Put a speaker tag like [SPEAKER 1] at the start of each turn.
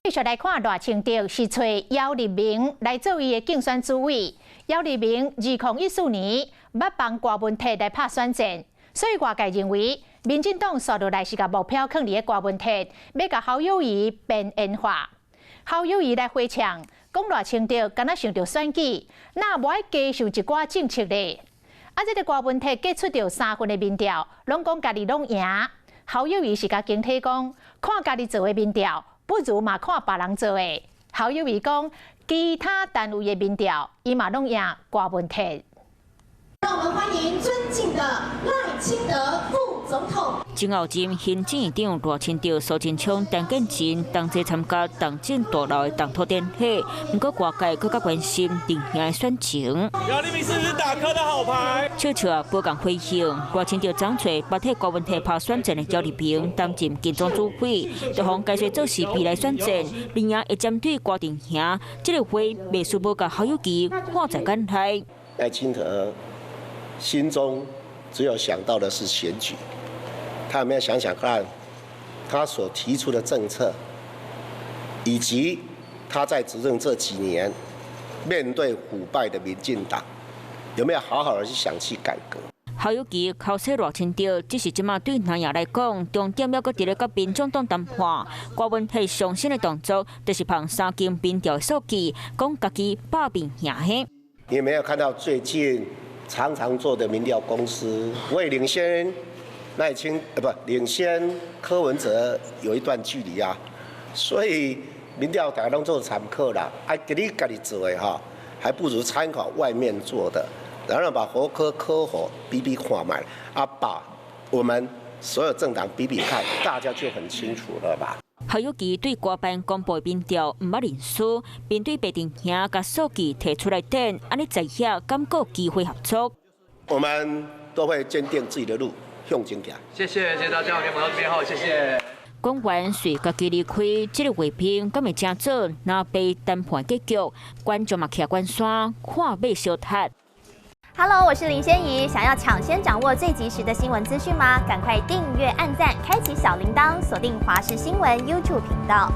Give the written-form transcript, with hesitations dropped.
[SPEAKER 1] 继续来看赖清德是找姚立明来做伊的竞选主委。姚立明2014年捌帮郭文泰来拍选战，所以外界认为民进党刷落来是甲目标放伫个郭文泰，要甲侯友宜边缘化。侯友宜来回呛，讲赖清德敢若想着选举，那无爱加上一寡政策咧。这个郭文泰结出着3份的民调，拢讲家己拢赢。侯友宜是甲警体讲，看家己做的民调，不如嘛看别人做的。侯友宜讲，其他单位的民调，伊嘛拢赢郭文泰。
[SPEAKER 2] 让我们欢迎尊敬的赖清德副总统。
[SPEAKER 3] 前后任行政院长赖清德、苏贞昌、陈建仁同齐参加党政大楼的动土典礼，不过外界更加关心定兄的选情。
[SPEAKER 4] 姚立明是不是打磕的好牌？
[SPEAKER 3] 笑笑不敢回应。赖清德掌嘴白替郭文泰拍选战的姚立明担任竞选主委，对方解说做是未来选战，另外会针对郭定兄这个会未需要甲侯友宜看在眼内。
[SPEAKER 5] 赖清德心中只有想到的是选举，他有没有想想看，他所提出的政策，以及他在执政这几年面对腐败的民进党，有没有好好的去想去改革？
[SPEAKER 3] 侯友宜考试赖清德，只是即马对南亚来讲，重点要搁伫咧甲民众党谈判。郭文泰上新的动作，就是凭3间民调的数据，讲家己把兵赢下。
[SPEAKER 5] 你有没有看到最近常常做的民调公司，为领先领先柯文哲有一段距离啊，所以民调大家拢做参考啦，给你家己做的哈，还不如参考外面做的，然后把侯柯侯比比看卖，把我们所有政党比比看，大家就很清楚了吧。
[SPEAKER 3] 侯友宜对郭办公布的民调唔捌认输，并对白定兄甲数据提出来等，安尼在遐敢有机会合作？
[SPEAKER 5] 我们都会坚定自己的路，向前行。
[SPEAKER 4] 谢谢大家，我们到这边好，谢谢。
[SPEAKER 3] 讲完随家己离开，这个画面敢会正做？若被谈判结局，观众嘛徛关山看尾小摊。
[SPEAKER 6] Hello， 我是林仙怡。想要抢先掌握最及时的新闻资讯吗？赶快订阅、按赞、开启小铃铛，锁定华视新闻 YouTube 频道。